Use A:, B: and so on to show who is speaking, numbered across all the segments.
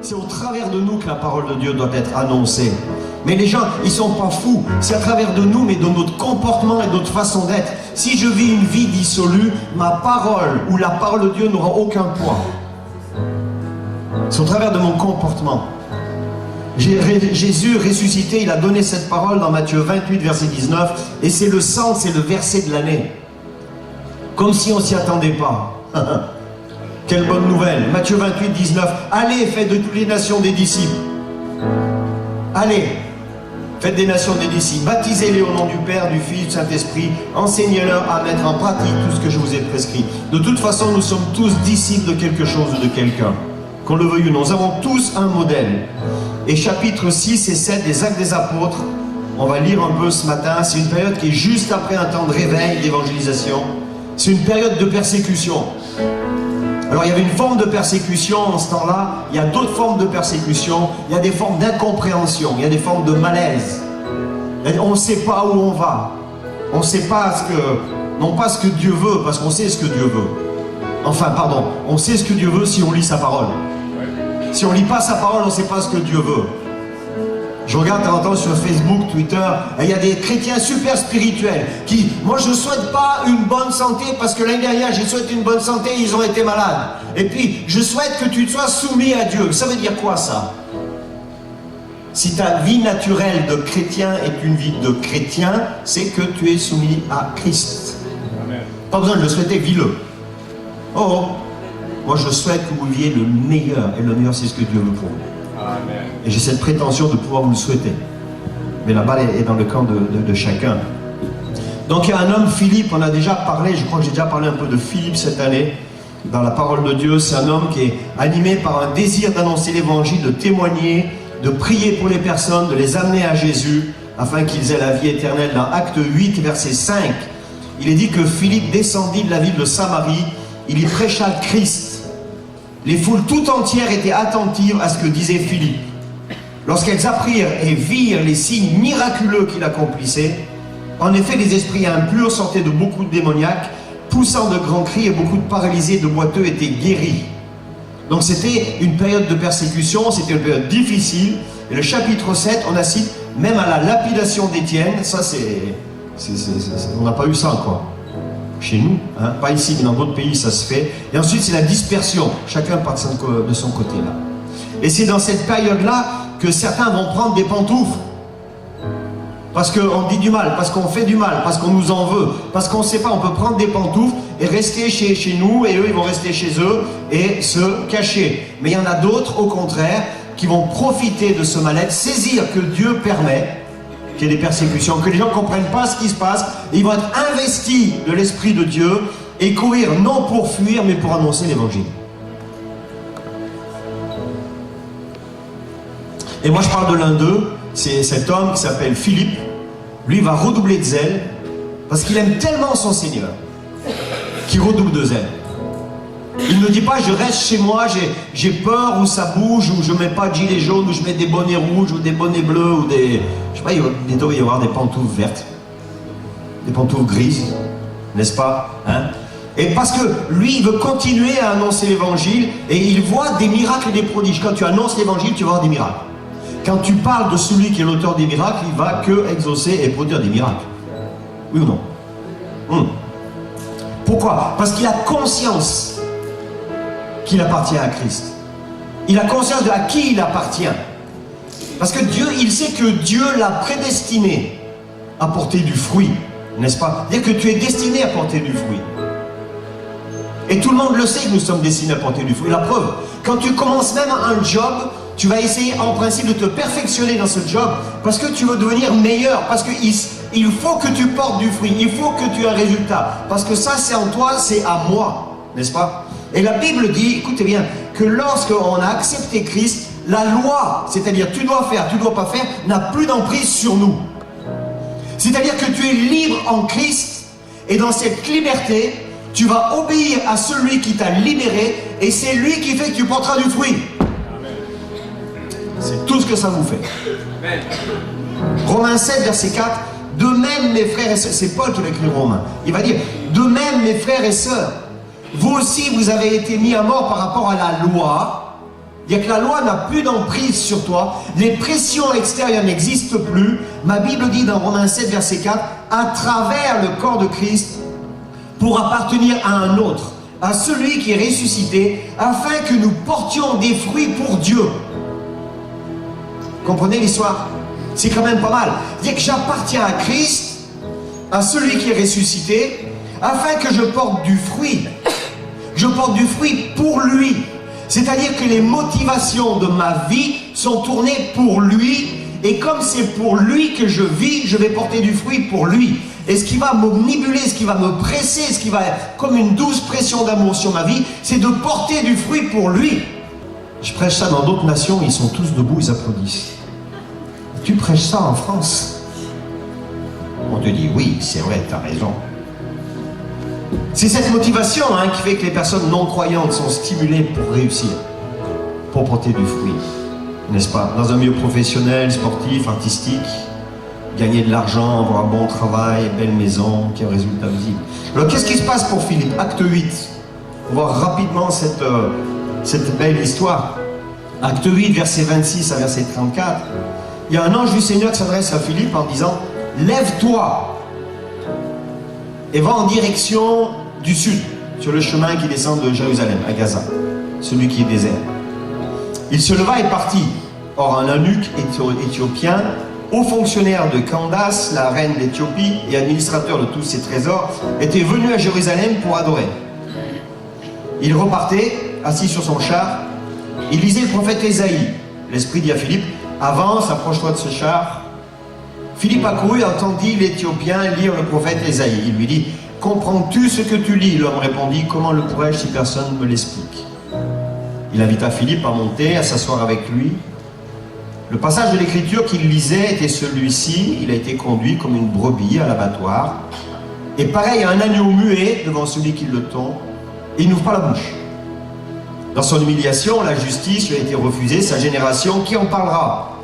A: C'est au travers de nous que la parole de Dieu doit être annoncée. Mais les gens, ils ne sont pas fous. C'est à travers de nous, mais de notre comportement et de notre façon d'être. Si je vis une vie dissolue, ma parole ou la parole de Dieu n'aura aucun poids. C'est au travers de mon comportement. Jésus ressuscité, il a donné cette parole dans Matthieu 28, verset 19. Et c'est le centre, c'est le verset de l'année. Comme si on ne s'y attendait pas. Quelle bonne nouvelle. Matthieu 28, 19. Allez, faites de toutes les nations des disciples. Allez, faites des nations des disciples. Baptisez-les au nom du Père, du Fils, du Saint-Esprit. Enseignez-leur à mettre en pratique tout ce que je vous ai prescrit. De toute façon, nous sommes tous disciples de quelque chose ou de quelqu'un. Qu'on le veuille ou non. Nous avons tous un modèle. Et chapitres 6 et 7 des Actes des Apôtres, on va lire un peu ce matin. C'est une période qui est juste après un temps de réveil, d'évangélisation. C'est une période de persécution. Alors il y avait une forme de persécution en ce temps-là, il y a d'autres formes de persécution, il y a des formes d'incompréhension, il y a des formes de malaise. Et on ne sait pas où on va. On ne sait pas non pas ce que Dieu veut, parce qu'on sait ce que Dieu veut. Enfin, pardon, on sait ce que Dieu veut si on lit sa parole. Si on ne lit pas sa parole, on ne sait pas ce que Dieu veut. Je regarde de temps en temps sur Facebook, Twitter, et il y a des chrétiens super spirituels qui, moi je ne souhaite pas une bonne santé parce que l'année dernière j'ai souhaité une bonne santé et ils ont été malades. Et puis, je souhaite que tu sois soumis à Dieu. Ça veut dire quoi ça? Si ta vie naturelle de chrétien est une vie de chrétien, c'est que tu es soumis à Christ. Amen. Pas besoin de le souhaiter, vis-le. Oh, moi je souhaite que vous viviez le meilleur, et le meilleur c'est ce que Dieu veut pour vous. Amen. Et j'ai cette prétention de pouvoir vous le souhaiter. Mais la balle est dans le camp de chacun. Donc il y a un homme, Philippe, on a déjà parlé, je crois que j'ai déjà parlé un peu de Philippe cette année, dans la parole de Dieu. C'est un homme qui est animé par un désir d'annoncer l'évangile, de témoigner, de prier pour les personnes, de les amener à Jésus, afin qu'ils aient la vie éternelle. Dans Acte 8, verset 5, il est dit que Philippe descendit de la ville de Samarie, il y prêcha le Christ. Les foules tout entières étaient attentives à ce que disait Philippe. Lorsqu'elles apprirent et virent les signes miraculeux qu'il accomplissait, en effet, les esprits impurs sortaient de beaucoup de démoniaques, poussant de grands cris, et beaucoup de paralysés et de boiteux étaient guéris. Donc c'était une période de persécution, c'était une période difficile. Et le chapitre 7, on assiste même à la lapidation d'Étienne. Ça, on n'a pas eu ça, quoi. Chez nous, hein, pas ici, mais dans d'autres pays, ça se fait. Et ensuite, c'est la dispersion. Chacun part de son côté, là. Et c'est dans cette période-là que certains vont prendre des pantoufles. Parce qu'on dit du mal, parce qu'on fait du mal, parce qu'on nous en veut, parce qu'on ne sait pas, on peut prendre des pantoufles et rester chez nous, et eux, ils vont rester chez eux et se cacher. Mais il y en a d'autres, au contraire, qui vont profiter de ce mal-être, saisir que Dieu permet qu'il y ait des persécutions, que les gens ne comprennent pas ce qui se passe, et ils vont être investis de l'Esprit de Dieu et courir non pour fuir, mais pour annoncer l'Évangile. Et moi je parle de l'un d'eux, c'est cet homme qui s'appelle Philippe. Lui va redoubler de zèle, parce qu'il aime tellement son Seigneur, qu'il redouble de zèle. Il ne dit pas je reste chez moi, j'ai peur, ou ça bouge, ou je ne mets pas de gilet jaune, ou je mets des bonnets rouges, ou des bonnets bleus, ou des... Je sais pas, bientôt il va y avoir des pantoufles vertes, des pantoufles grises, n'est-ce pas, hein? Et parce que lui, il veut continuer à annoncer l'évangile, et il voit des miracles et des prodiges. Quand tu annonces l'évangile, tu vas voir des miracles. Quand tu parles de celui qui est l'auteur des miracles, il va que exaucer et produire des miracles. Oui ou non? Pourquoi? Parce qu'il a conscience qu'il appartient à Christ. Il a conscience de à qui il appartient. Parce que Dieu, il sait que Dieu l'a prédestiné à porter du fruit, n'est-ce pas? C'est-à-dire que tu es destiné à porter du fruit. Et tout le monde le sait que nous sommes destinés à porter du fruit. La preuve, quand tu commences même un job, tu vas essayer en principe de te perfectionner dans ce job parce que tu veux devenir meilleur, parce qu'il faut que tu portes du fruit, il faut que tu aies un résultat. Parce que ça, c'est en toi, c'est à moi, n'est-ce pas? Et la Bible dit, écoutez bien, que lorsqu'on a accepté Christ, la loi, c'est-à-dire tu dois faire, tu ne dois pas faire, n'a plus d'emprise sur nous. C'est-à-dire que tu es libre en Christ, et dans cette liberté, tu vas obéir à celui qui t'a libéré, et c'est lui qui fait que tu porteras du fruit. C'est tout ce que ça vous fait. Amen. Romains 7, verset 4, de même mes frères et sœurs, c'est Paul qui l'écrit Romains, il va dire, de même mes frères et sœurs, vous aussi vous avez été mis à mort par rapport à la loi, C'est-à-dire que la loi n'a plus d'emprise sur toi, les pressions extérieures n'existent plus. Ma Bible dit dans Romains 7, verset 4, à travers le corps de Christ, pour appartenir à un autre, à celui qui est ressuscité, afin que nous portions des fruits pour Dieu. Comprenez l'histoire? C'est quand même pas mal. C'est-à-dire que j'appartiens à Christ, à celui qui est ressuscité, afin que je porte du fruit. Je porte du fruit pour lui. C'est-à-dire que les motivations de ma vie sont tournées pour lui. Et comme c'est pour lui que je vis, je vais porter du fruit pour lui. Et ce qui va m'omnibuler, ce qui va me presser, ce qui va être comme une douce pression d'amour sur ma vie, c'est de porter du fruit pour lui. Je prêche ça dans d'autres nations, ils sont tous debout, ils applaudissent. Tu prêches ça en France? On te dit, oui, c'est vrai, tu as raison. C'est cette motivation qui fait que les personnes non croyantes sont stimulées pour réussir, pour porter du fruit, n'est-ce pas? Dans un milieu professionnel, sportif, artistique, gagner de l'argent, avoir un bon travail, belle maison, qui a un résultat visible. Alors qu'est-ce qui se passe pour Philippe? Acte 8. On va voir rapidement cette belle histoire. Acte 8, verset 26 à verset 34. Il y a un ange du Seigneur qui s'adresse à Philippe en disant, lève-toi et va en direction du sud, sur le chemin qui descend de Jérusalem à Gaza, celui qui est désert. Il se leva et partit. Or un eunuque éthiopien, haut fonctionnaire de Candace, la reine d'Éthiopie, et administrateur de tous ses trésors, était venu à Jérusalem pour adorer. Il repartait, assis sur son char, il lisait le prophète Ésaïe. L'Esprit dit à Philippe, avance, approche-toi de ce char. Philippe accourut et entendit l'Éthiopien lire le prophète Ésaïe. Il lui dit, comprends-tu ce que tu lis? L'homme répondit, comment le pourrais-je si personne ne me l'explique? Il invita Philippe à monter, à s'asseoir avec lui. Le passage de l'écriture qu'il lisait était celui-ci. Il a été conduit comme une brebis à l'abattoir. Et pareil à un agneau muet devant celui qui le tond. Et il n'ouvre pas la bouche. Dans son humiliation, la justice lui a été refusée. Sa génération, qui en parlera?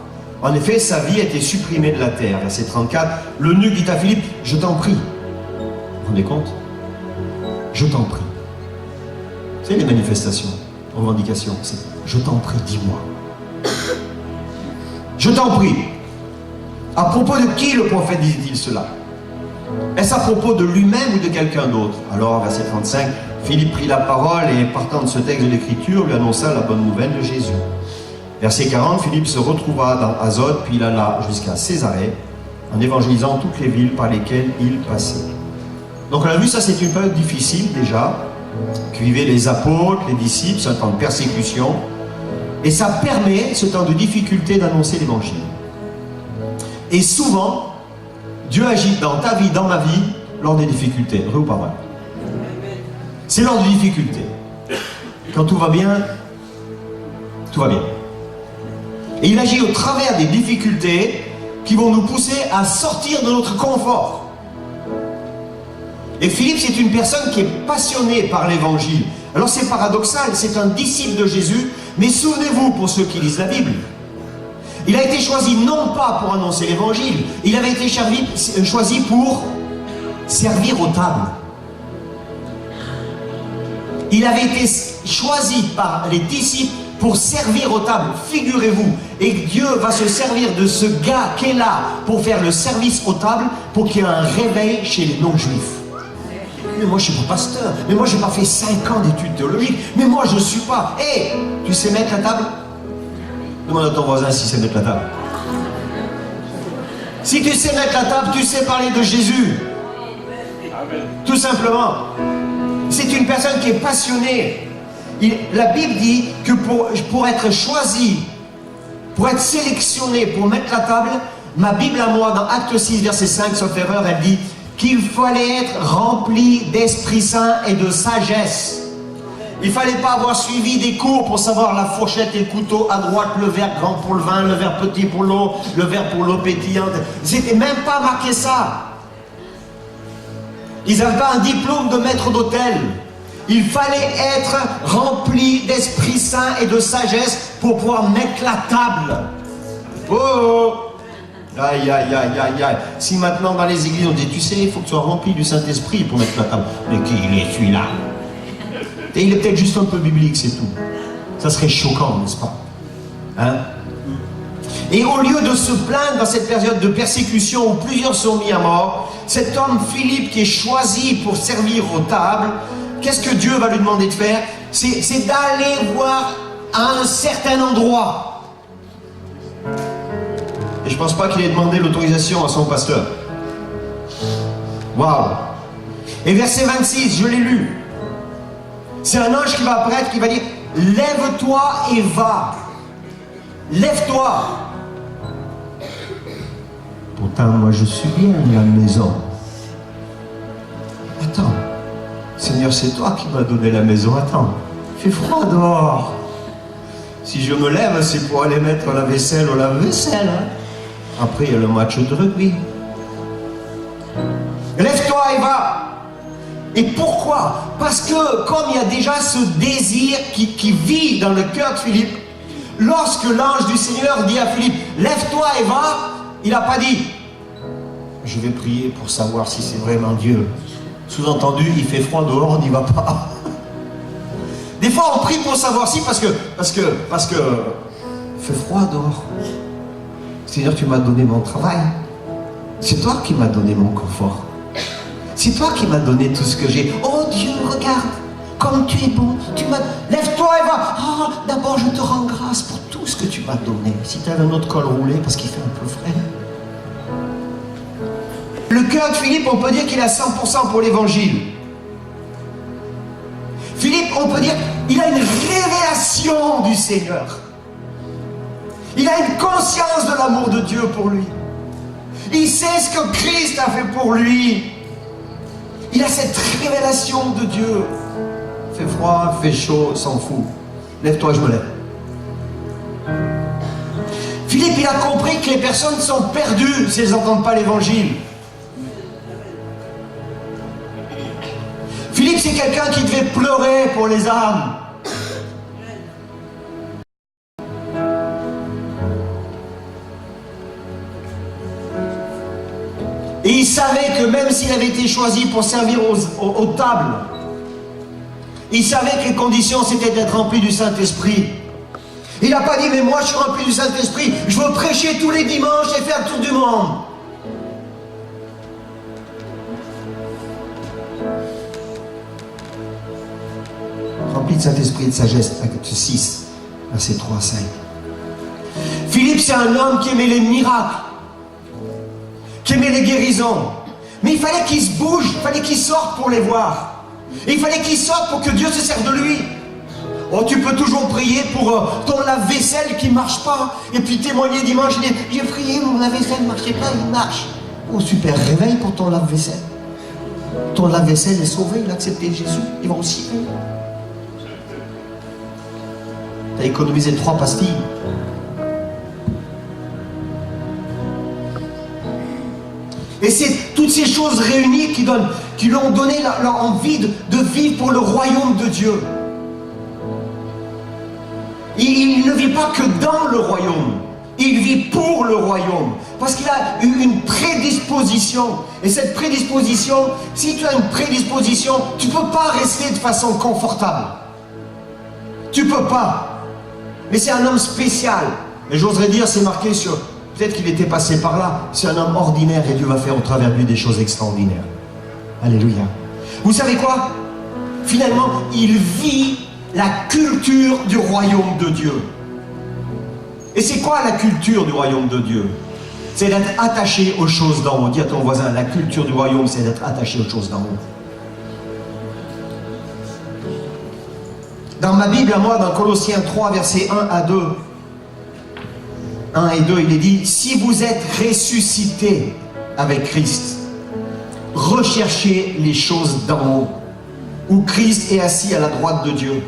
A: En effet, sa vie a été supprimée de la terre. Verset 34, l'eunuque dit à Philippe, je t'en prie. Vous vous rendez compte? Je t'en prie. C'est les manifestations, revendications. C'est je t'en prie, dis-moi. Je t'en prie. À propos de qui le prophète dit-il cela? Est-ce à propos de lui-même ou de quelqu'un d'autre? Alors, verset 35, Philippe prit la parole et partant de ce texte de l'écriture, lui annonça la bonne nouvelle de Jésus. Verset 40, Philippe se retrouva dans Azote, puis il alla jusqu'à Césarée, en évangélisant toutes les villes par lesquelles il passait. Donc on a vu, ça c'est une période difficile déjà, que vivaient les apôtres, les disciples, c'est un temps de persécution, et ça permet, ce temps de difficulté, d'annoncer l'évangile. Et souvent, Dieu agit dans ta vie, dans ma vie, lors des difficultés, vrai ou pas vrai? C'est lors des difficultés. Quand tout va bien, tout va bien. Et il agit au travers des difficultés qui vont nous pousser à sortir de notre confort. Et Philippe, c'est une personne qui est passionnée par l'évangile. Alors c'est paradoxal, c'est un disciple de Jésus, mais souvenez-vous, pour ceux qui lisent la Bible, il a été choisi non pas pour annoncer l'évangile, il avait été choisi pour servir aux tables. Il avait été choisi par les disciples pour servir aux tables, figurez-vous. Et Dieu va se servir de ce gars qui est là pour faire le service aux tables, pour qu'il y ait un réveil chez les non-juifs. Mais moi je suis pas pasteur, mais moi j'ai pas fait 5 ans d'études théologiques, mais moi je suis pas. Hé, tu sais mettre la table? Demande à ton voisin s'il sait mettre la table. Si tu sais mettre la table, tu sais parler de Jésus. Tout simplement. C'est une personne qui est passionnée. La Bible dit que pour être choisi, pour être sélectionné, pour mettre la table, ma Bible à moi, dans Acte 6, verset 5, sauf erreur, elle dit qu'il fallait être rempli d'Esprit Saint et de sagesse. Il ne fallait pas avoir suivi des cours pour savoir la fourchette et le couteau à droite, le verre grand pour le vin, le verre petit pour l'eau, le verre pour l'eau pétillante. C'était même pas marqué ça. Ils n'avaient pas un diplôme de maître d'hôtel. Il fallait être rempli d'Esprit Saint et de sagesse pour pouvoir mettre la table. Oh! Aïe, aïe, aïe, aïe, aïe. Si maintenant dans les églises on dit, tu sais, il faut que tu sois rempli du Saint-Esprit pour mettre la table. Mais qui il est celui-là? Et il est peut-être juste un peu biblique, c'est tout. Ça serait choquant, n'est-ce pas? Hein? Et au lieu de se plaindre dans cette période de persécution où plusieurs sont mis à mort, cet homme Philippe qui est choisi pour servir aux tables, qu'est-ce que Dieu va lui demander de faire? C'est d'aller voir à un certain endroit. Et je ne pense pas qu'il ait demandé l'autorisation à son pasteur. Waouh! Et verset 26, je l'ai lu. C'est un ange qui va apparaître, qui va dire: lève-toi et va. Lève-toi. Pourtant, moi, je suis bien à la maison. Attends, Seigneur, c'est toi qui m'as donné la maison. Attends, il fait froid dehors. Si je me lève, c'est pour aller mettre la vaisselle au lave-vaisselle. Hein? Après, il y a le match de rugby. Lève-toi et va. Et pourquoi? Parce que comme il y a déjà ce désir qui vit dans le cœur de Philippe, lorsque l'ange du Seigneur dit à Philippe: lève-toi et va, il n'a pas dit: je vais prier pour savoir si c'est vraiment Dieu. Sous-entendu, il fait froid dehors, on n'y va pas. Des fois, on prie pour savoir si, parce que il fait froid dehors. Seigneur, tu m'as donné mon travail. C'est toi qui m'as donné mon confort. C'est toi qui m'as donné tout ce que j'ai. Oh Dieu, regarde, comme tu es bon. Lève-toi et va. Oh, d'abord, je te rends grâce pour tout ce que tu m'as donné. Si tu avais un autre col roulé, parce qu'il fait un peu frais. Le cœur de Philippe, on peut dire qu'il est à 100% pour l'évangile. Philippe, on peut dire, il a une révélation du Seigneur. Il a une conscience de l'amour de Dieu pour lui. Il sait ce que Christ a fait pour lui. Il a cette révélation de Dieu. Il fait froid, il fait chaud, s'en fout. Lève-toi, je me lève. Philippe, il a compris que les personnes sont perdues si elles n'entendent pas l'évangile. Philippe, c'est quelqu'un qui devait pleurer pour les âmes. Et il savait que même s'il avait été choisi pour servir aux tables, il savait que les conditions c'était d'être rempli du Saint-Esprit. Il n'a pas dit: mais moi je suis rempli du Saint-Esprit, je veux prêcher tous les dimanches et faire le tour du monde. Rempli de Saint-Esprit et de sagesse, acte 6, verset 3 à 5. Philippe, c'est un homme qui aimait les miracles, qui aimait les guérisons. Mais il fallait qu'il se bouge, il fallait qu'il sorte pour les voir. Et il fallait qu'il sorte pour que Dieu se serve de lui. Oh, tu peux toujours prier pour ton lave-vaisselle qui ne marche pas. Et puis témoigner dimanche, j'ai prié, mon lave-vaisselle ne marchait pas, il marche. Oh, super réveil pour ton lave-vaisselle. Ton lave-vaisselle est sauvé, il a accepté Jésus, il va aussi ciel. Tu as économisé 3 pastilles. Et c'est toutes ces choses réunies qui lui ont donné leur envie de vivre pour le royaume de Dieu. Il ne vit pas que dans le royaume, il vit pour le royaume. Parce qu'il a eu une prédisposition. Et cette prédisposition, si tu as une prédisposition, tu ne peux pas rester de façon confortable. Tu ne peux pas. Mais c'est un homme spécial. Et j'oserais dire, c'est marqué sur... Peut-être qu'il était passé par là. C'est un homme ordinaire et Dieu va faire au travers de lui des choses extraordinaires. Alléluia. Vous savez quoi? Finalement, il vit la culture du royaume de Dieu. Et c'est quoi la culture du royaume de Dieu? C'est d'être attaché aux choses d'en haut. Dis à ton voisin, la culture du royaume, c'est d'être attaché aux choses d'en haut. Dans ma Bible à moi, dans Colossiens 3, versets 1 à 2, 1 et 2, il est dit: si vous êtes ressuscités avec Christ, recherchez les choses d'en haut, où Christ est assis à la droite de Dieu.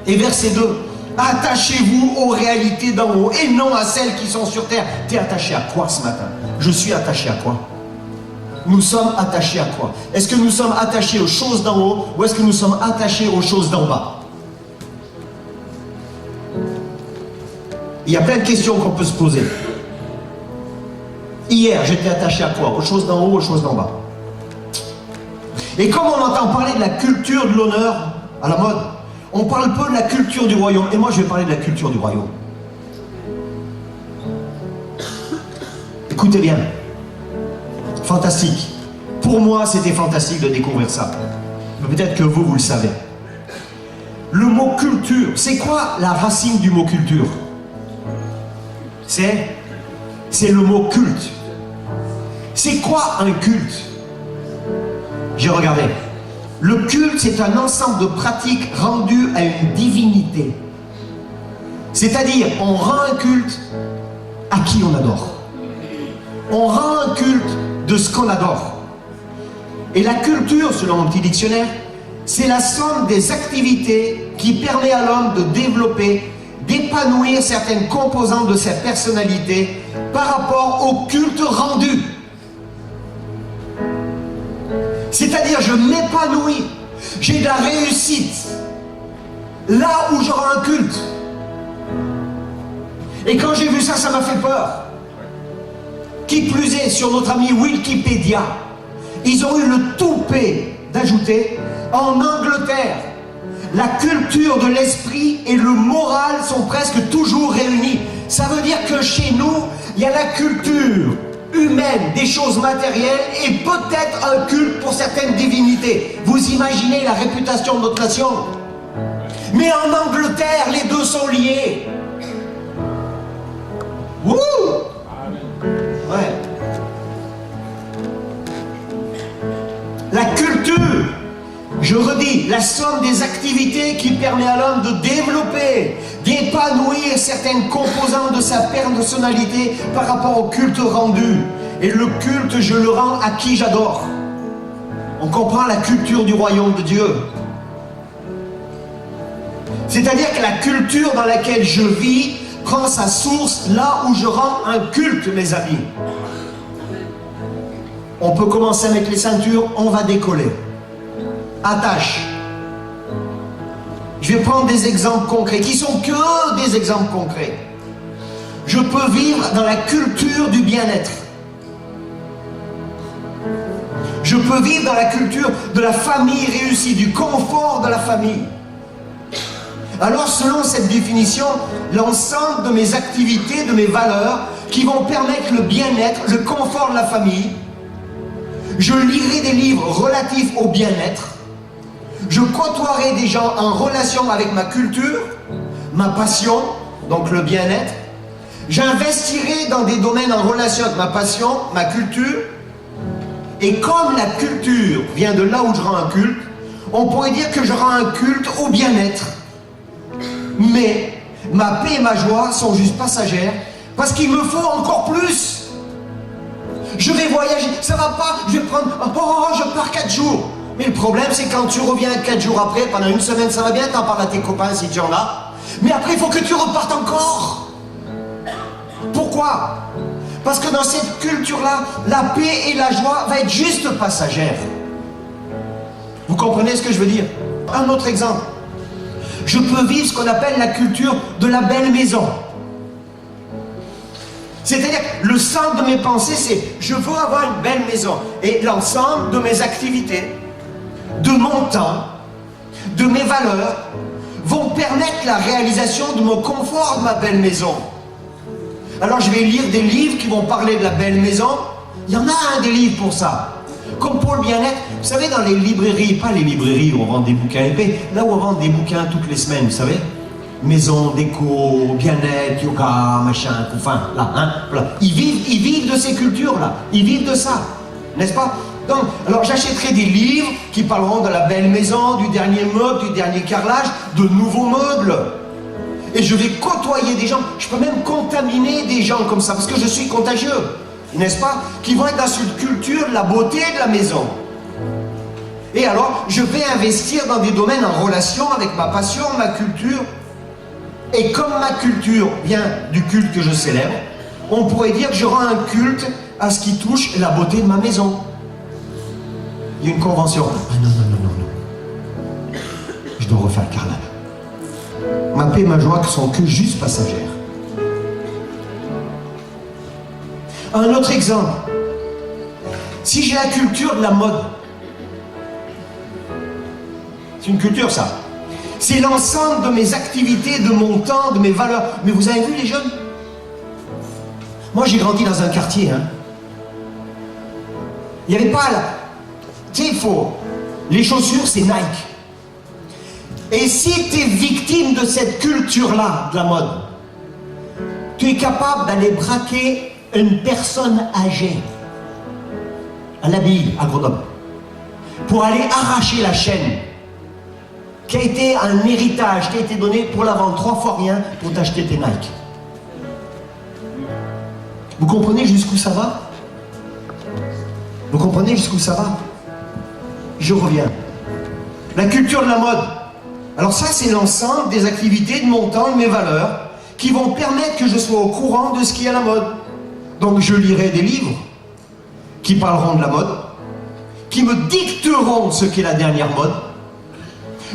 A: Et verset 2, attachez-vous aux réalités d'en haut et non à celles qui sont sur terre. Tu es attaché à quoi ce matin? Je suis attaché à quoi? Nous sommes attachés à quoi? Est-ce que nous sommes attachés aux choses d'en haut ou est-ce que nous sommes attachés aux choses d'en bas? Il y a plein de questions qu'on peut se poser. Hier, j'étais attaché à quoi? Aux choses d'en haut, aux choses d'en bas. Et comme on entend parler de la culture de l'honneur à la mode, On parle peu de la culture du royaume. Et moi, je vais parler de la culture du royaume. Écoutez bien. Fantastique. Pour moi, c'était fantastique de découvrir ça. Mais peut-être que vous le savez. Le mot culture, c'est quoi la racine du mot culture? C'est le mot culte. C'est quoi un culte? J'ai regardé. Le culte, c'est un ensemble de pratiques rendues à une divinité. C'est-à-dire, on rend un culte à qui on adore. On rend un culte de ce qu'on adore. Et la culture, selon mon petit dictionnaire, c'est la somme des activités qui permet à l'homme de développer, d'épanouir certaines composantes de sa personnalité par rapport au culte rendu. C'est-à-dire, je m'épanouis, j'ai de la réussite là où j'aurai un culte. Et quand j'ai vu ça, ça m'a fait peur. Qui plus est, sur notre ami Wikipédia, ils ont eu le toupet d'ajouter: en Angleterre, la culture de l'esprit et le moral sont presque toujours réunis. Ça veut dire que chez nous, il y a la culture humaine, des choses matérielles et peut-être un culte pour certaines divinités. Vous imaginez la réputation de notre nation? Mais en Angleterre, les deux sont liés. Wouh! Ouais. La culture, je redis, la somme des activités qui permet à l'homme de développer, d'épanouir certaines composantes de sa personnalité par rapport au culte rendu. Et le culte, je le rends à qui j'adore. On comprend la culture du royaume de Dieu. C'est-à-dire que la culture dans laquelle je vis prend sa source là où je rends un culte, mes amis. On peut commencer à mettre les ceintures, on va décoller. Attache. Je vais prendre des exemples concrets, qui sont que des exemples concrets. Je peux vivre dans la culture du bien-être. Je peux vivre dans la culture de la famille réussie, du confort de la famille. Alors, selon cette définition, l'ensemble de mes activités, de mes valeurs, qui vont permettre le bien-être, le confort de la famille, je lirai des livres relatifs au bien-être, je côtoierai des gens en relation avec ma culture, ma passion, donc le bien-être, j'investirai dans des domaines en relation avec ma passion, ma culture, et comme la culture vient de là où je rends un culte, on pourrait dire que je rends un culte au bien-être. Mais ma paix et ma joie sont juste passagères, parce qu'il me faut encore plus. Je vais voyager, ça va pas, je vais prendre, je pars 4 jours. Mais le problème, c'est quand tu reviens 4 jours après, pendant une semaine, ça va bien, t'en parles à tes copains si tu en as. Mais après, il faut que tu repartes encore. Pourquoi? Parce que dans cette culture-là, la paix et la joie va être juste passagère. Vous comprenez ce que je veux dire? Un autre exemple. Je peux vivre ce qu'on appelle la culture de la belle maison. C'est-à-dire, le centre de mes pensées, c'est je veux avoir une belle maison. Et l'ensemble de mes activités, de mon temps, de mes valeurs, vont permettre la réalisation de mon confort de ma belle maison. Alors je vais lire des livres qui vont parler de la belle maison. Il y en a un des livres pour ça. Comme pour le bien-être, vous savez, dans les librairies, pas les librairies où on vend des bouquins épais, là où on vend des bouquins toutes les semaines, vous savez, maison, déco, bien-être, yoga, machin, enfin, là, hein, voilà. Ils vivent de ces cultures-là, ils vivent de ça, n'est-ce pas? Donc, alors j'achèterai des livres qui parleront de la belle maison, du dernier meuble, du dernier carrelage, de nouveaux meubles. Et je vais côtoyer des gens, je peux même contaminer des gens comme ça, parce que je suis contagieux, n'est-ce pas? Qui vont être dans cette culture de la beauté de la maison. Et alors, je vais investir dans des domaines en relation avec ma passion, ma culture. Et comme ma culture vient du culte que je célèbre, on pourrait dire que je rends un culte à ce qui touche la beauté de ma maison. Il y a une convention. Ah non. Je dois refaire le carrelage. Ma paix et ma joie ne sont que juste passagères. Un autre exemple. Si j'ai la culture de la mode, c'est une culture ça. C'est l'ensemble de mes activités, de mon temps, de mes valeurs. Mais vous avez vu les jeunes? Moi j'ai grandi dans un quartier. Hein. Il n'y avait pas là. Tu sais, il faut. Les chaussures, c'est Nike. Et si tu es victime de cette culture-là, de la mode, tu es capable d'aller braquer une personne âgée à l'abbaye, à Grenoble, pour aller arracher la chaîne qui a été un héritage, qui a été donné pour la vendre 3 fois rien pour t'acheter tes Nike. Vous comprenez jusqu'où ça va? Vous comprenez jusqu'où ça va? Je reviens. La culture de la mode. Alors ça, c'est l'ensemble des activités, de mon temps, de mes valeurs, qui vont permettre que je sois au courant de ce qui est à la mode. Donc je lirai des livres qui parleront de la mode, qui me dicteront ce qu'est la dernière mode.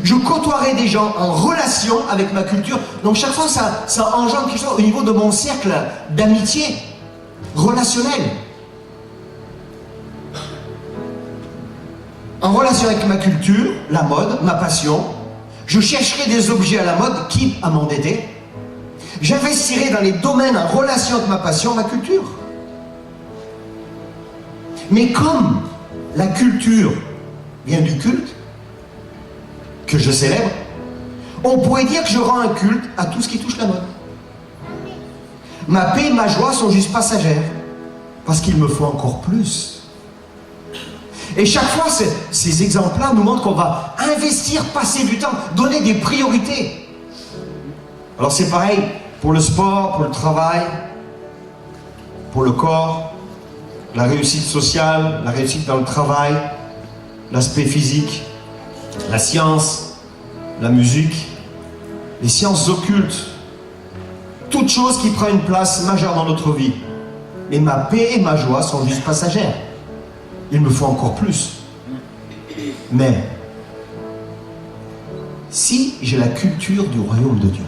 A: Je côtoierai des gens en relation avec ma culture. Donc chaque fois, ça engendre quelque chose au niveau de mon cercle d'amitié relationnel. En relation avec ma culture, la mode, ma passion, je chercherai des objets à la mode, quitte à m'endetter. J'investirai dans les domaines en relation avec ma passion, ma culture. Mais comme la culture vient du culte, que je célèbre, on pourrait dire que je rends un culte à tout ce qui touche la mode. Ma paix et ma joie sont juste passagères, parce qu'il me faut encore plus. Et chaque fois, ces exemples-là nous montrent qu'on va investir, passer du temps, donner des priorités. Alors c'est pareil pour le sport, pour le travail, pour le corps, la réussite sociale, la réussite dans le travail, l'aspect physique, la science, la musique, les sciences occultes, toute chose qui prend une place majeure dans notre vie. Et ma paix et ma joie sont juste passagères. Il me faut encore plus. Mais, si j'ai la culture du royaume de Dieu,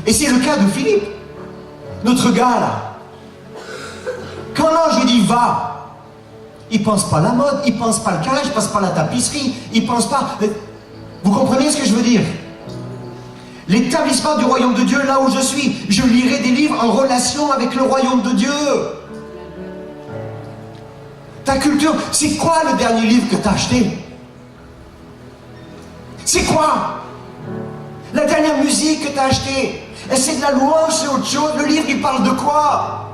A: et c'est le cas de Philippe, notre gars là, quand l'ange lui dit va, il ne pense pas à la mode, il ne pense pas le carrelage, il ne pense pas à la tapisserie, il ne pense pas... Vous comprenez ce que je veux dire? L'établissement du royaume de Dieu, là où je suis, je lirai des livres en relation avec le royaume de Dieu. Ta culture, c'est quoi le dernier livre que tu as acheté? C'est quoi? La dernière musique que tu as achetée? Est-ce que c'est de la louange, c'est autre chose? Le livre, il parle de quoi?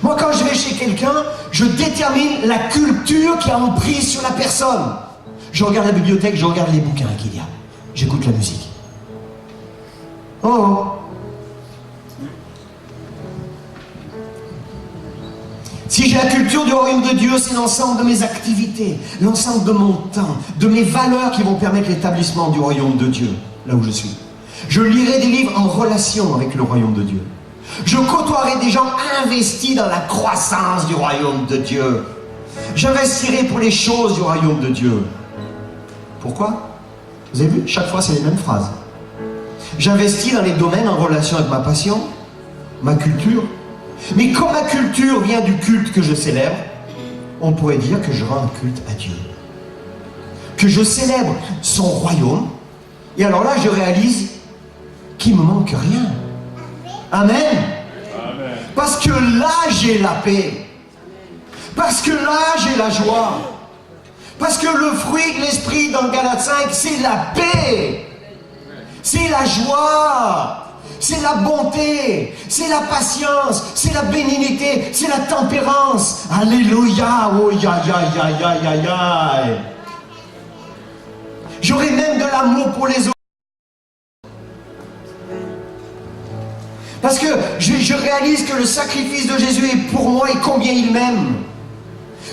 A: Moi, quand je vais chez quelqu'un, je détermine la culture qui a emprise sur la personne. Je regarde la bibliothèque, je regarde les bouquins qu'il y a. J'écoute la musique. Oh! Si j'ai la culture du royaume de Dieu, c'est l'ensemble de mes activités, l'ensemble de mon temps, de mes valeurs qui vont permettre l'établissement du royaume de Dieu, là où je suis. Je lirai des livres en relation avec le royaume de Dieu. Je côtoierai des gens investis dans la croissance du royaume de Dieu. J'investirai pour les choses du royaume de Dieu. Pourquoi? Vous avez vu? Chaque fois, c'est les mêmes phrases. J'investis dans les domaines en relation avec ma passion, ma culture. Mais comme ma culture vient du culte que je célèbre, on pourrait dire que je rends un culte à Dieu. Que je célèbre son royaume. Et alors là, je réalise qu'il ne me manque rien. Amen. Amen. Parce que là, j'ai la paix. Parce que là, j'ai la joie. Parce que le fruit de l'esprit dans Galates 5, c'est la paix. C'est la joie. C'est la bonté. C'est la patience. C'est la bénignité. C'est la tempérance. Alléluia. Oh, ya, ya, ya, ya, ya, ya. J'aurai même de l'amour pour les autres. Parce que je réalise que le sacrifice de Jésus est pour moi et combien il m'aime.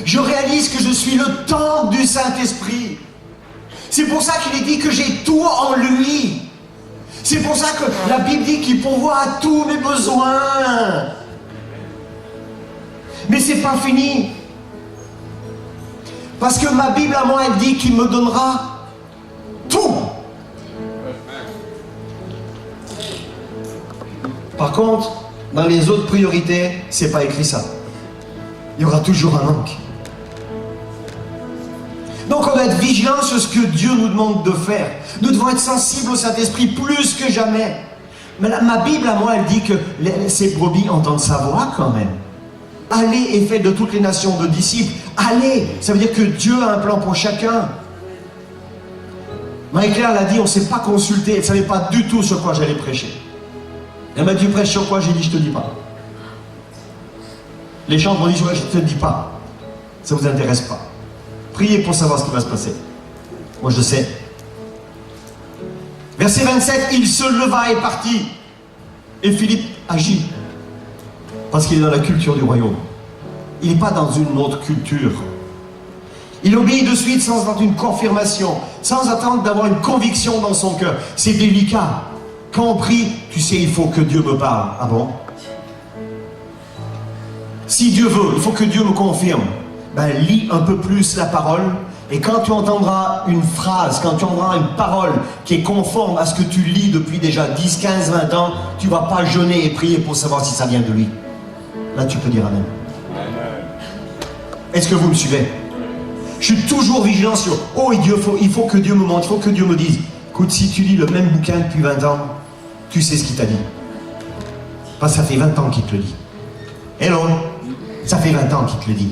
A: Je réalise que je suis le temple du Saint-Esprit. C'est pour ça qu'il est dit que j'ai tout en lui. C'est pour ça que la Bible dit qu'il pourvoit à tous mes besoins. Mais c'est pas fini. Parce que ma Bible à moi, elle dit qu'il me donnera tout. Par contre, dans les autres priorités, c'est pas écrit ça. Il y aura toujours un manque. Donc on va être être vigilants sur ce que Dieu nous demande de faire. Nous devons être sensibles au Saint-Esprit plus que jamais. Mais ma Bible à moi, elle dit que ces brebis entendent sa voix quand même. Allez et faites de toutes les nations de disciples. Allez, ça veut dire que Dieu a un plan pour chacun. Marie-Claire l'a dit, on ne s'est pas consulté, elle ne savait pas du tout sur quoi j'allais prêcher. Elle m'a dit, tu prêches sur quoi? J'ai dit, je ne te dis pas. Les gens m'ont dit, je ne te dis pas. Ça ne vous intéresse pas. Priez pour savoir ce qui va se passer. Moi, je sais. Verset 27, il se leva et partit. Et Philippe agit. Parce qu'il est dans la culture du royaume. Il n'est pas dans une autre culture. Il obéit de suite sans attendre une confirmation, sans attendre d'avoir une conviction dans son cœur. C'est délicat. Quand on prie, tu sais, il faut que Dieu me parle. Ah bon? Si Dieu veut, il faut que Dieu me confirme. Ben, lis un peu plus la parole. Et quand tu entendras une phrase, quand tu entendras une parole qui est conforme à ce que tu lis depuis déjà 10, 15, 20 ans, tu ne vas pas jeûner et prier pour savoir si ça vient de lui. Là, tu peux dire Amen. Est-ce que vous me suivez? Je suis toujours vigilant sur « Oh, il faut que Dieu me montre, il faut que Dieu me dise. » Écoute, si tu lis le même bouquin depuis 20 ans, tu sais ce qu'il t'a dit. Parce que ça fait 20 ans qu'il te le dit. Hello? Ça fait 20 ans qu'il te le dit.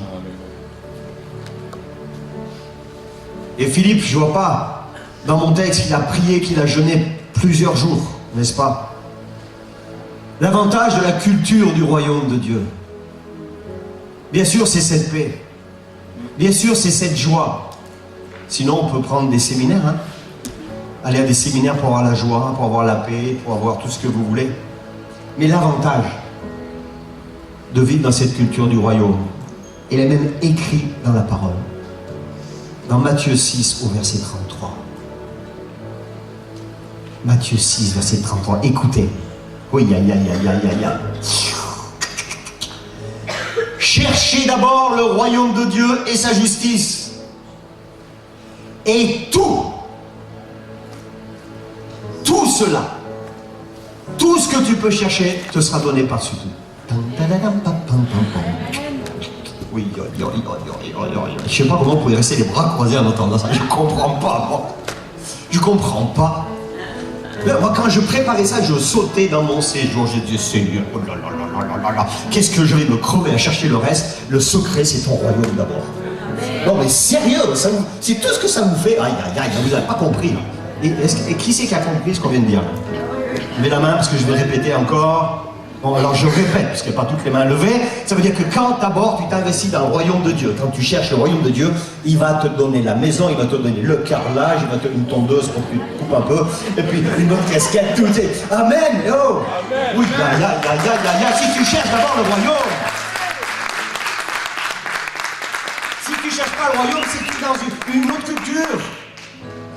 A: Et Philippe, je ne vois pas dans mon texte qu'il a prié, qu'il a jeûné plusieurs jours, n'est-ce pas? L'avantage de la culture du royaume de Dieu, bien sûr, c'est cette paix. Bien sûr, c'est cette joie. Sinon, on peut prendre des séminaires. Hein? Aller à des séminaires pour avoir la joie, pour avoir la paix, pour avoir tout ce que vous voulez. Mais l'avantage de vivre dans cette culture du royaume, il est même écrit dans la parole. Dans Matthieu 6, au verset 33. Matthieu 6, verset 33. Écoutez. Oui, aïe, aïe, aïe, aïe, aïe, aïe. Cherchez d'abord le royaume de Dieu et sa justice. Et tout cela, tout ce que tu peux chercher te sera donné par-dessus tout. Oui, je ne sais pas comment vous pouvez rester les bras croisés en entendant ça. Je ne comprends pas, moi. Je ne comprends pas. Moi, quand je préparais ça, je sautais dans mon séjour. J'ai dit, Seigneur, oh là là là là là là, qu'est-ce que je vais me crever à chercher le reste? Le secret, c'est ton royaume d'abord. Non, mais sérieux, c'est tout ce que ça vous fait. Aïe, aïe, aïe, vous n'avez pas compris. Là. Et qui c'est qui a compris ce qu'on vient de dire? Mets la main, parce que je vais répéter encore. Bon, alors je répète, parce qu'il n'y a pas toutes les mains levées. Ça veut dire que quand d'abord tu t'investis dans le royaume de Dieu, quand tu cherches le royaume de Dieu, il va te donner la maison, il va te donner le carrelage, il va te donner une tondeuse pour que tu te coupes un peu, et puis une autre casquette, tout est. Amen! Oh! Amen. Oui, si tu cherches d'abord le royaume, si tu cherches pas le royaume, c'est que tu es dans une autre culture.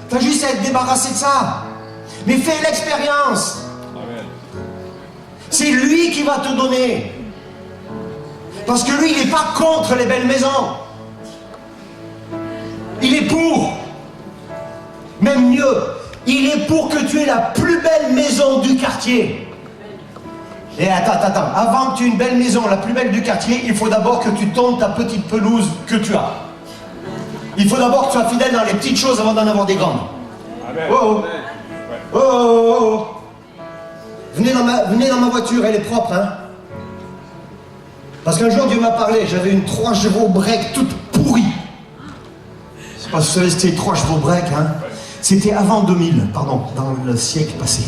A: Tu as juste à être débarrassé de ça. Mais fais l'expérience. C'est lui qui va te donner. Parce que lui, il n'est pas contre les belles maisons. Il est pour. Même mieux, il est pour que tu aies la plus belle maison du quartier. Et attends. Avant que tu aies une belle maison, la plus belle du quartier, il faut d'abord que tu tondes ta petite pelouse que tu as. Il faut d'abord que tu sois fidèle dans les petites choses avant d'en avoir des grandes. Oh, oh. Venez dans ma voiture, elle est propre, hein. Parce qu'un jour, Dieu m'a parlé, j'avais une 3 chevaux break toute pourrie. C'est pas ce que c'était 3 chevaux break, hein. C'était avant 2000, pardon, dans le siècle passé.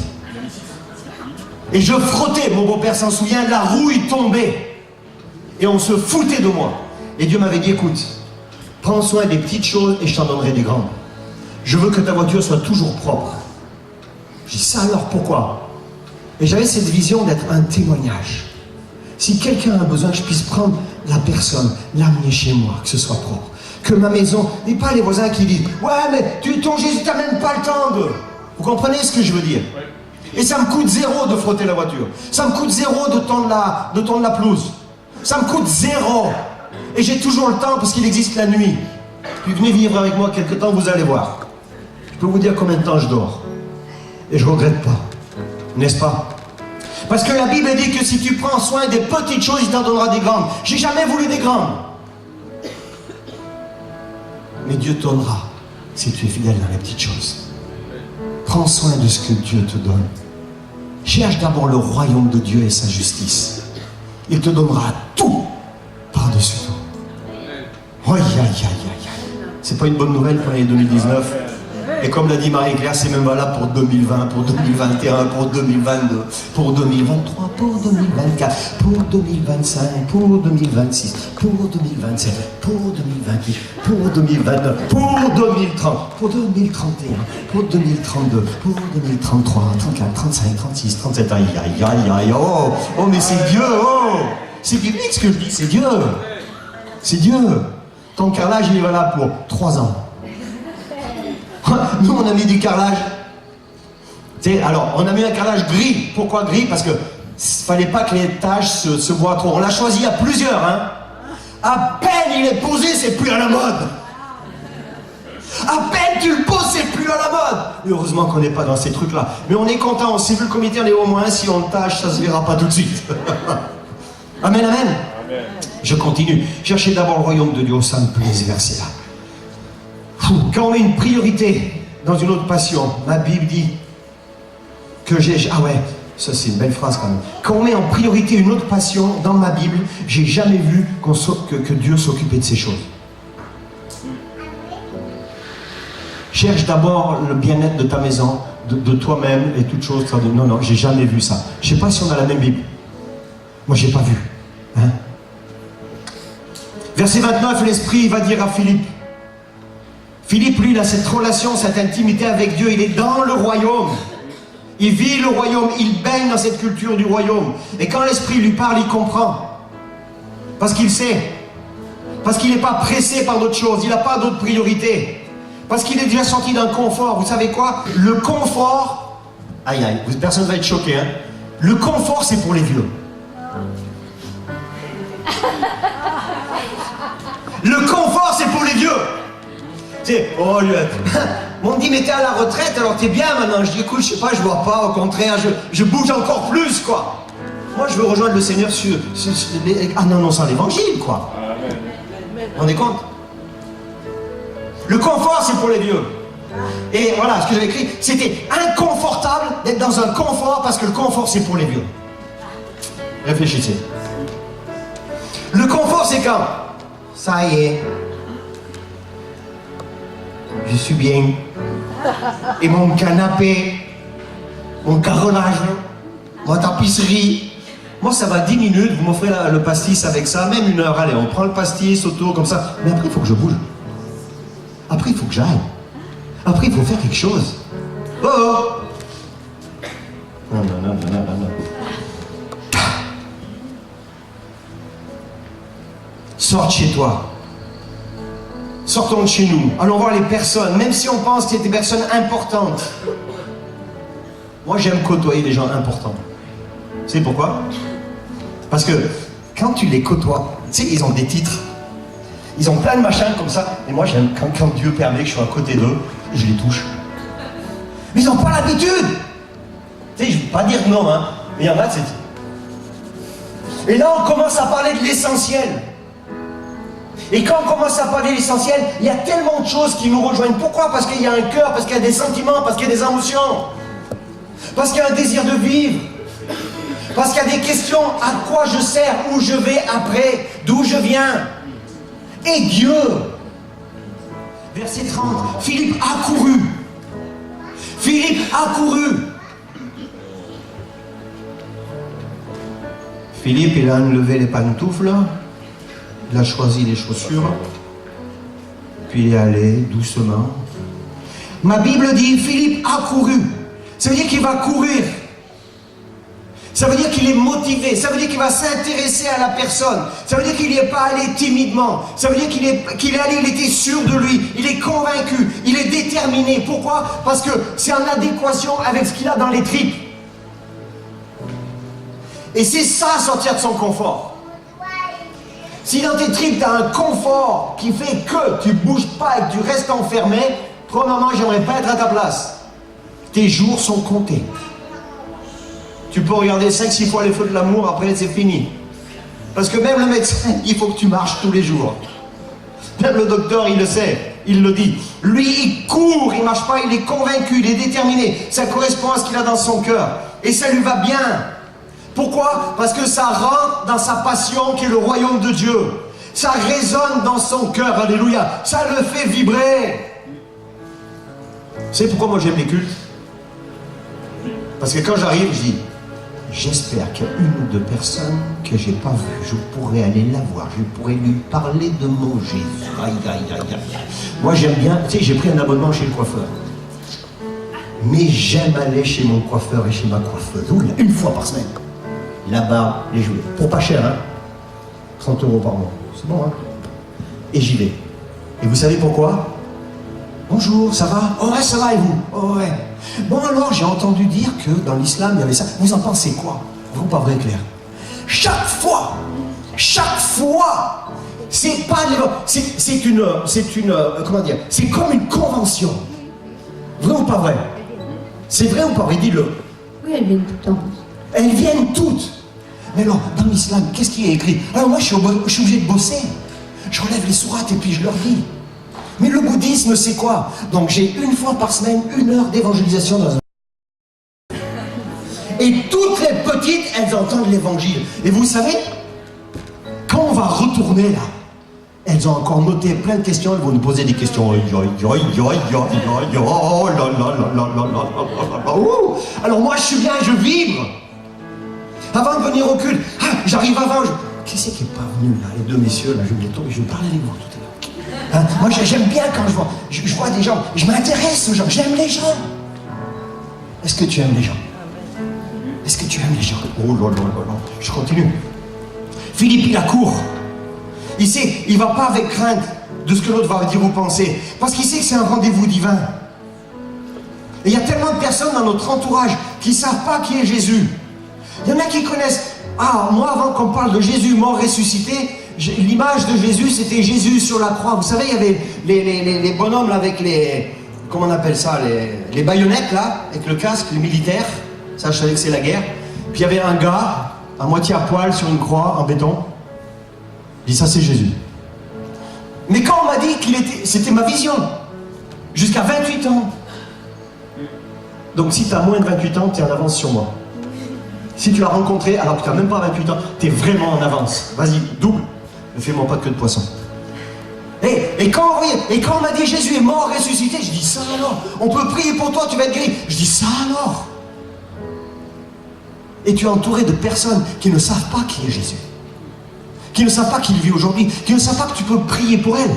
A: Et je frottais, mon beau-père s'en souvient, la rouille tombait. Et on se foutait de moi. Et Dieu m'avait dit, écoute, prends soin des petites choses et je t'en donnerai des grandes. Je veux que ta voiture soit toujours propre. J'ai dit, ça alors, pourquoi? Et j'avais cette vision d'être un témoignage. Si quelqu'un a besoin que je puisse prendre la personne, l'amener chez moi, que ce soit propre. Que ma maison, et pas les voisins qui disent « Ouais, mais ton Jésus, t'as même pas le temps de... » Vous comprenez ce que je veux dire? Et ça me coûte 0 de frotter la voiture. Ça me coûte 0 de tondre la pelouse. Ça me coûte 0. Et j'ai toujours le temps parce qu'il existe la nuit. Puis venez vivre avec moi quelque temps, vous allez voir. Je peux vous dire combien de temps je dors. Et je ne regrette pas. N'est-ce pas? Parce que la Bible dit que si tu prends soin des petites choses, il t'en donnera des grandes. J'ai jamais voulu des grandes. Mais Dieu te donnera si tu es fidèle dans les petites choses. Prends soin de ce que Dieu te donne. Cherche d'abord le royaume de Dieu et sa justice. Il te donnera tout par-dessus tout. Aïe, aïe, aïe, aïe, aïe. C'est pas une bonne nouvelle pour l'année 2019. Et comme l'a dit Marie-Claire, c'est même valable pour 2020, pour 2021, pour 2022, pour 2023, pour 2024, pour 2025, pour 2026, pour 2027, pour 2028, pour 2029, pour 2030, pour 2031, pour 2032, pour 2033, 34, 35, 36, 37, aïe, aïe, aïe, aïe, oh, oh, mais c'est Dieu, oh, c'est biblique ce que je dis, c'est Dieu, c'est Dieu. Ton carrelage, il est valable pour 3 ans. Nous, on a mis du carrelage. Alors, on a mis un carrelage gris. Pourquoi gris? Parce que fallait pas que les taches se voient trop. On l'a choisi à plusieurs. Hein. À peine il est posé, c'est plus à la mode. À peine tu le poses, c'est plus à la mode. Et heureusement qu'on n'est pas dans ces trucs-là. Mais on est content. Si vu le comité, on est au moins. Si on le tâche, ça se verra pas tout de suite. Amen, amen. Amen. Je continue. Cherchez d'abord le royaume de Dieu. Ça me plaît, ce verset-là. Quand on met une priorité dans une autre passion, ma Bible dit que j'ai... Ah ouais, ça c'est une belle phrase quand même. Quand on met en priorité une autre passion, dans ma Bible, j'ai jamais vu que Dieu s'occupait de ces choses. Cherche d'abord le bien-être de ta maison, de toi-même et toutes choses. Non, non, j'ai jamais vu ça. Je sais pas si on a la même Bible. Moi, j'ai pas vu. Hein? Verset 29, l'Esprit va dire à Philippe, Philippe, lui, il a cette relation, cette intimité avec Dieu. Il est dans le royaume. Il vit le royaume. Il baigne dans cette culture du royaume. Et quand l'Esprit lui parle, il comprend. Parce qu'il sait. Parce qu'il n'est pas pressé par d'autres choses. Il n'a pas d'autres priorités. Parce qu'il est déjà sorti d'un confort. Vous savez quoi? Le confort... Aïe, aïe, personne ne va être choqué. Hein? Le confort, c'est pour les vieux. Le confort, c'est pour les vieux. Oh, on me dit mais t'es à la retraite alors t'es bien maintenant. Je dis écoute, je sais pas, je vois pas, au contraire je bouge encore plus quoi. Moi je veux rejoindre le Seigneur sur ah non, sans l'évangile quoi. On est compte? Le confort c'est pour les vieux. Et voilà ce que j'avais écrit, c'était inconfortable d'être dans un confort parce que le confort c'est pour les vieux. Réfléchissez. Le confort c'est quand ça y est, je suis bien. Et mon canapé, mon carrelage, ma tapisserie. Moi, ça va 10 minutes, vous m'offrez le pastis avec ça, même 1 heure. Allez, on prend le pastis autour comme ça. Mais après, il faut que je bouge. Après, il faut que j'aille. Après, il faut faire quelque chose. Oh oh! Non, non, non, non, non, non. Sors de chez toi. Sortons de chez nous, allons voir les personnes, même si on pense qu'il y a des personnes importantes. Moi, j'aime côtoyer des gens importants. Vous savez pourquoi? Parce que quand tu les côtoies, tu sais, ils ont des titres. Ils ont plein de machins comme ça. Et moi, j'aime quand Dieu permet que je sois à côté d'eux, je les touche. Mais ils n'ont pas l'habitude. Tu sais, je ne veux pas dire non, hein. Mais il y en a, c'est... Et là, on commence à parler de l'essentiel. Et quand on commence à parler de l'essentiel, il y a tellement de choses qui nous rejoignent. Pourquoi? Parce qu'il y a un cœur, parce qu'il y a des sentiments, parce qu'il y a des émotions. Parce qu'il y a un désir de vivre. Parce qu'il y a des questions, à quoi je sers, où je vais après, d'où je viens. Et Dieu. Verset 30, Philippe a couru. Philippe a couru. Philippe, il a enlevé les pantoufles. Il a choisi les chaussures, puis il est allé doucement. Ma Bible dit, Philippe a couru. Ça veut dire qu'il va courir. Ça veut dire qu'il est motivé. Ça veut dire qu'il va s'intéresser à la personne. Ça veut dire qu'il n'y est pas allé timidement. Ça veut dire qu'il est allé, il était sûr de lui. Il est convaincu. Il est déterminé. Pourquoi? Parce que c'est en adéquation avec ce qu'il a dans les tripes. Et c'est ça, sortir de son confort. Si dans tes tripes, tu as un confort qui fait que tu ne bouges pas et que tu restes enfermé, premièrement, j'aimerais pas être à ta place. Tes jours sont comptés. Tu peux regarder 5-6 fois les feux de l'amour, après c'est fini. Parce que même le médecin, il faut que tu marches tous les jours. Même le docteur, il le sait. il le dit. Lui, il court, il marche pas, il est convaincu, il est déterminé. Ça correspond à ce qu'il a dans son cœur. Et ça lui va bien. Pourquoi? Parce que ça rentre dans sa passion qui est le royaume de Dieu. Ça résonne dans son cœur, alléluia. Ça le fait vibrer. C'est pourquoi moi j'aime les cultes. Parce que quand j'arrive, je dis, j'espère qu'il y a une ou deux personnes que j'ai pas vues. Je pourrais aller la voir, je pourrais lui parler de mon Jésus. Aïe, aïe, aïe, aïe. Moi j'aime bien, tu sais, j'ai pris un abonnement chez le coiffeur. Mais j'aime aller chez mon coiffeur et chez ma coiffeuse. Une fois par semaine. Là-bas, les jouets. Pour pas cher, hein. 30 € par mois. C'est bon, hein. Et j'y vais. Et vous savez pourquoi? Bonjour, ça va? Oh ouais, ça va et vous? Oh ouais. Bon alors, j'ai entendu dire que dans l'islam, il y avait ça. Vous en pensez quoi? Vous, pas vrai, Claire? Chaque fois, c'est pas... C'est une... Comment dire? C'est comme une convention. Vrai ou pas vrai? C'est vrai ou pas vrai? Dis-le.
B: Oui, elles viennent tout le temps.
A: Elles viennent toutes. Mais alors, dans l'islam, qu'est-ce qui est écrit? Alors moi, je suis obligé de bosser. Je relève les sourates et puis je leur dis. Mais le bouddhisme, c'est quoi? Donc j'ai une fois par semaine, 1 heure d'évangélisation dans un... Et toutes les petites, elles entendent l'évangile. Et vous savez, quand on va retourner là, elles ont encore noté plein de questions, elles vont nous poser des questions. Alors moi, je suis bien, je vibre. Avant de venir au culte, j'arrive avant. Qui c'est qui n'est pas venu là? Les deux messieurs, là, je vais parler avec vous tout à l'heure. Hein? Moi, j'aime bien quand je vois des gens, je m'intéresse aux gens, j'aime les gens. Est-ce que tu aimes les gens? Est-ce que tu aimes les gens? Oh là là là là, je continue. Philippe, il accourt. Il sait, il ne va pas avec crainte de ce que l'autre va dire ou penser, parce qu'il sait que c'est un rendez-vous divin. Et il y a tellement de personnes dans notre entourage qui ne savent pas qui est Jésus. Il y en a qui connaissent. Ah, moi, avant qu'on parle de Jésus mort ressuscité, l'image de Jésus, c'était Jésus sur la croix. Vous savez, il y avait les bonhommes là, avec les... Comment on appelle ça? Les baïonnettes, là, avec le casque, les militaires. Ça, je savais que c'est la guerre. Puis il y avait un gars, à moitié à poil, sur une croix, en béton. Il dit, ça, c'est Jésus. Mais quand on m'a dit qu'il était... C'était ma vision. Jusqu'à 28 ans. Donc si tu as moins de 28 ans, tu es en avance sur moi. Si tu l'as rencontré alors que tu n'as même pas 28 ans, tu es vraiment en avance. Vas-y, double. Ne fais-moi pas de queue de poisson. Et quand on m'a dit Jésus est mort, ressuscité, je dis ça alors. On peut prier pour toi, tu vas être guéri. Je dis ça alors. Et tu es entouré de personnes qui ne savent pas qui est Jésus. Qui ne savent pas qu'il vit aujourd'hui. Qui ne savent pas que tu peux prier pour elles.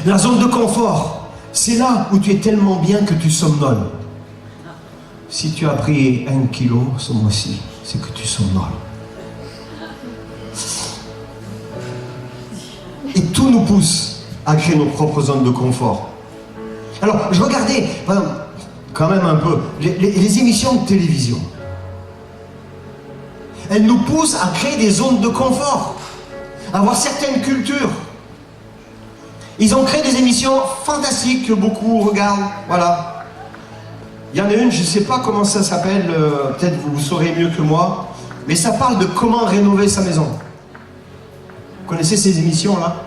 A: La zone de confort. C'est là où tu es tellement bien que tu somnoles. Si tu as pris 1 kilo ce mois-ci, c'est que tu somnoles. Et tout nous pousse à créer nos propres zones de confort. Alors, je regardais, quand même un peu, les émissions de télévision. Elles nous poussent à créer des zones de confort, à avoir certaines cultures. Ils ont créé des émissions fantastiques que beaucoup regardent, voilà. Il y en a une, je ne sais pas comment ça s'appelle, peut-être vous saurez mieux que moi, mais ça parle de comment rénover sa maison. Vous connaissez ces émissions-là?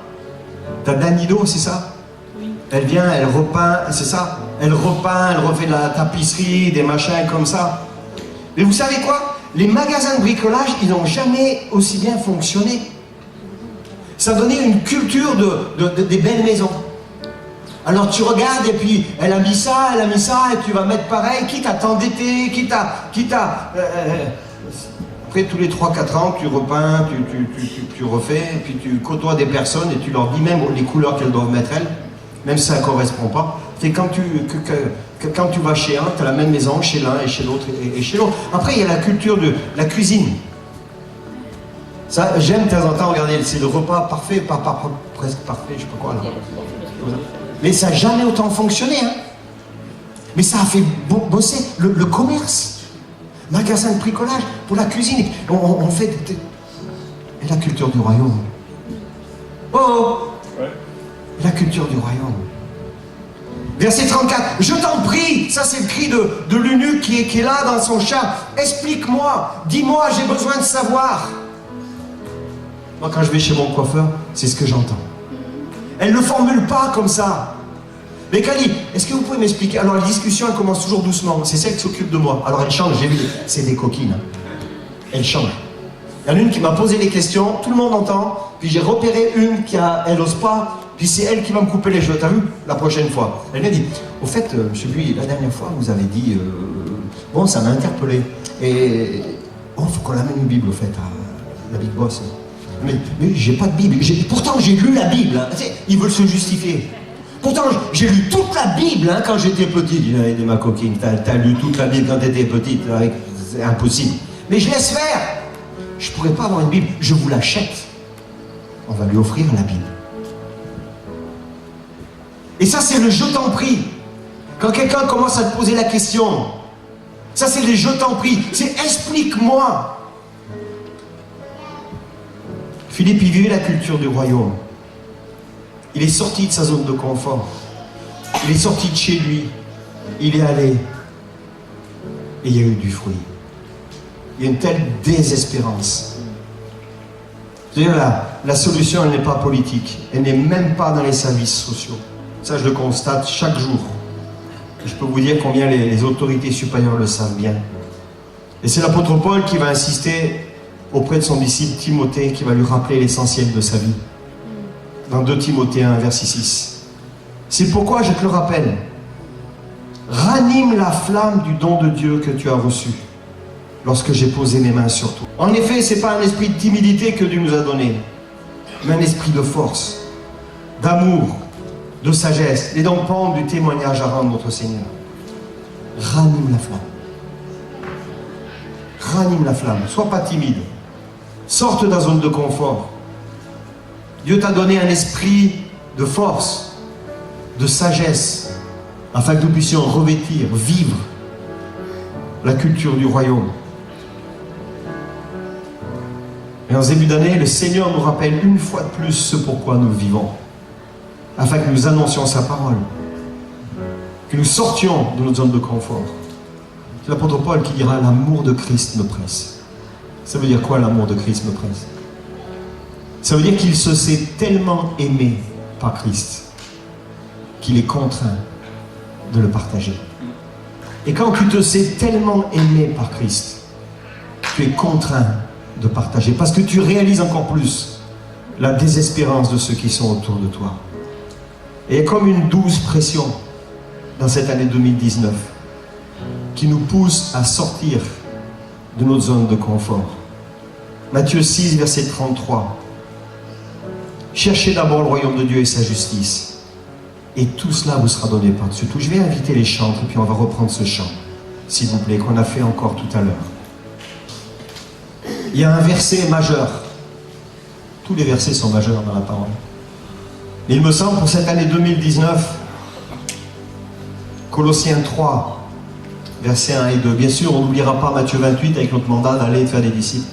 A: T'as Danido, c'est ça? Oui. Elle vient, elle repeint, c'est ça? Elle repeint, elle refait de la tapisserie, des machins comme ça. Mais vous savez quoi? Les magasins de bricolage, ils n'ont jamais aussi bien fonctionné. Ça donnait une culture des belles maisons. Alors tu regardes et puis elle a mis ça et tu vas mettre pareil, quitte à t'endetter, quitte à après tous les 3-4 ans tu repeins, tu refais, et puis tu côtoies des personnes et tu leur dis même les couleurs qu'elles doivent mettre elles, même si ça ne correspond pas. C'est quand tu vas chez un, tu as la même maison chez l'un et chez l'autre et chez l'autre. Après il y a la culture de la cuisine. Ça, j'aime de temps en temps regarder, c'est le repas parfait, presque parfait, je sais pas quoi là. Mais ça n'a jamais autant fonctionné, hein. Mais ça a fait bosser le commerce, magasin de bricolage, pour la cuisine. On fait et la culture du royaume. Oh, ouais. La culture du royaume. Verset 34, je t'en prie, ça c'est le cri de l'eunuque qui est là dans son char. Explique-moi, dis-moi, j'ai besoin de savoir. Moi, quand je vais chez mon coiffeur, c'est ce que j'entends. Elle ne le formule pas comme ça. Mais Kali, est-ce que vous pouvez m'expliquer? Alors, la discussion, elle commence toujours doucement. C'est celle qui s'occupe de moi. Alors, elle change, j'ai vu, c'est des coquines. Elle change. Il y en a une qui m'a posé des questions, tout le monde entend, puis j'ai repéré une elle n'ose pas, puis c'est elle qui va me couper les cheveux, t'as vu? La prochaine fois. Elle m'a dit, au fait, monsieur Buis, la dernière fois, vous avez dit, bon, ça m'a interpellé, et oh, faut qu'on amène une Bible, au fait, à la Big Boss. Mais j'ai pas de Bible, pourtant j'ai lu la Bible, hein. Ils veulent se justifier. Pourtant, j'ai lu toute la Bible hein, quand j'étais petite. J'ai dit, ma coquine, t'as lu toute la Bible quand t'étais petite, c'est impossible. Mais je laisse faire. Je ne pourrais pas avoir une Bible, je vous l'achète. On va lui offrir la Bible. Et ça, c'est le je t'en prie. Quand quelqu'un commence à te poser la question, ça, c'est les je t'en prie. C'est explique-moi. Philippe, il vivait la culture du royaume. Il est sorti de sa zone de confort. Il est sorti de chez lui. Il est allé. Et il y a eu du fruit. Il y a une telle désespérance. C'est-à-dire la solution, elle n'est pas politique. Elle n'est même pas dans les services sociaux. Ça, je le constate chaque jour. Je peux vous dire combien les autorités supérieures le savent bien. Et c'est l'apôtre Paul qui va insister auprès de son disciple Timothée, qui va lui rappeler l'essentiel de sa vie. Dans 2 Timothée 1, verset 6. C'est pourquoi je te le rappelle. Ranime la flamme du don de Dieu que tu as reçu lorsque j'ai posé mes mains sur toi. En effet, ce n'est pas un esprit de timidité que Dieu nous a donné, mais un esprit de force, d'amour, de sagesse, et donc prendre du témoignage à rendre notre Seigneur. Ranime la flamme. Ranime la flamme. Sois pas timide. Sorte de la zone de confort. Dieu t'a donné un esprit de force, de sagesse, afin que nous puissions revêtir, vivre la culture du royaume. Et en ce début d'année, le Seigneur nous rappelle une fois de plus ce pourquoi nous vivons, afin que nous annoncions sa parole, que nous sortions de notre zone de confort. C'est l'apôtre Paul qui dira « L'amour de Christ me presse ». Ça veut dire quoi, l'amour de Christ me presse? Ça veut dire qu'il se sait tellement aimé par Christ qu'il est contraint de le partager. Et quand tu te sais tellement aimé par Christ, tu es contraint de partager, parce que tu réalises encore plus la désespérance de ceux qui sont autour de toi. Et il y a comme une douce pression dans cette année 2019 qui nous pousse à sortir de notre zone de confort. Matthieu 6, verset 33. Cherchez d'abord le royaume de Dieu et sa justice, et tout cela vous sera donné par-dessus tout. Je vais inviter les chantres, et puis on va reprendre ce chant, s'il vous plaît, qu'on a fait encore tout à l'heure. Il y a un verset majeur. Tous les versets sont majeurs dans la parole. Mais il me semble, pour cette année 2019, Colossiens 3, versets 1 et 2. Bien sûr, on n'oubliera pas Matthieu 28 avec notre mandat d'aller faire des disciples.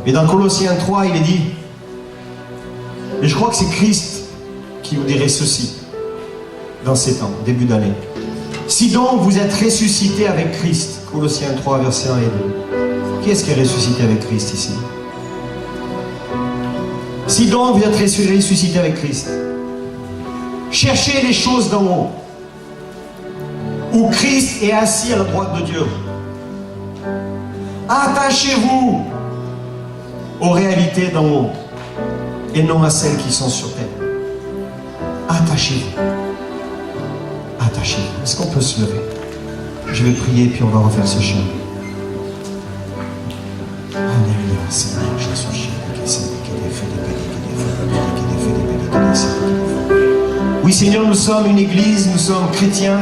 A: Mais dans Colossiens 3, il est dit, et je crois que c'est Christ qui vous dirait ceci dans ces temps, début d'année. Si donc vous êtes ressuscité avec Christ, Colossiens 3, versets 1 et 2. Qui est-ce qui est ressuscité avec Christ ici? Si donc vous êtes ressuscité avec Christ, cherchez les choses d'en haut, où Christ est assis à la droite de Dieu. Attachez-vous aux réalités d'en haut et non à celles qui sont sur terre. Attachez-vous. Attachez-vous. Est-ce qu'on peut se lever? Je vais prier puis on va refaire ce chant. Alléluia, Seigneur Jésus. Oui, Seigneur, nous sommes une église, nous sommes chrétiens.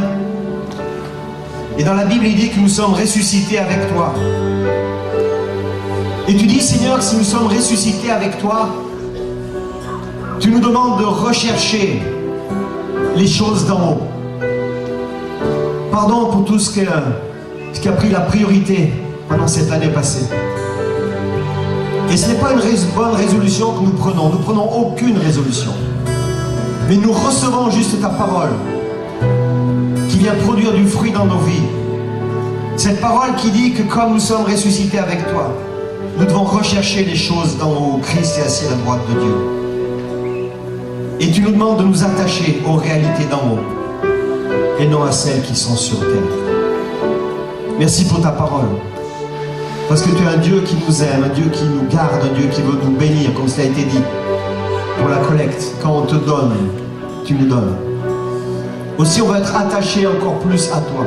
A: Et dans la Bible, il dit que nous sommes ressuscités avec toi. Et tu dis, Seigneur, que si nous sommes ressuscités avec toi, tu nous demandes de rechercher les choses d'en haut. Pardon pour tout ce qui a pris la priorité pendant cette année passée. Et ce n'est pas une bonne résolution que nous prenons. Nous ne prenons aucune résolution. Mais nous recevons juste ta parole qui vient produire du fruit dans nos vies. Cette parole qui dit que comme nous sommes ressuscités avec toi, nous devons rechercher les choses d'en haut. Christ est assis à la droite de Dieu. Et tu nous demandes de nous attacher aux réalités d'en haut et non à celles qui sont sur terre. Merci pour ta parole. Parce que tu es un Dieu qui nous aime, un Dieu qui nous garde, un Dieu qui veut nous bénir, comme cela a été dit. Pour la collecte, quand on te donne, tu nous donnes. Aussi, on va être attaché encore plus à toi.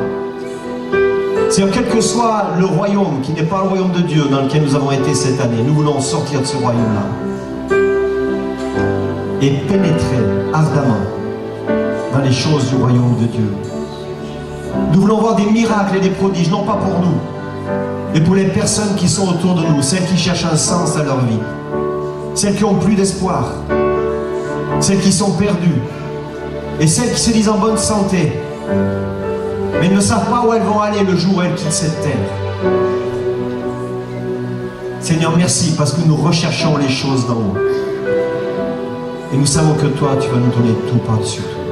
A: C'est-à-dire, quel que soit le royaume, qui n'est pas le royaume de Dieu dans lequel nous avons été cette année, nous voulons sortir de ce royaume-là et pénétrer ardemment dans les choses du royaume de Dieu. Nous voulons voir des miracles et des prodiges, non pas pour nous, mais pour les personnes qui sont autour de nous, celles qui cherchent un sens à leur vie, celles qui ont plus d'espoir, celles qui sont perdues, et celles qui se disent en bonne santé, mais ne savent pas où elles vont aller le jour où elles quittent cette terre. Seigneur, merci parce que nous recherchons les choses d'en haut. Et nous savons que toi, tu vas nous donner tout par-dessus tout.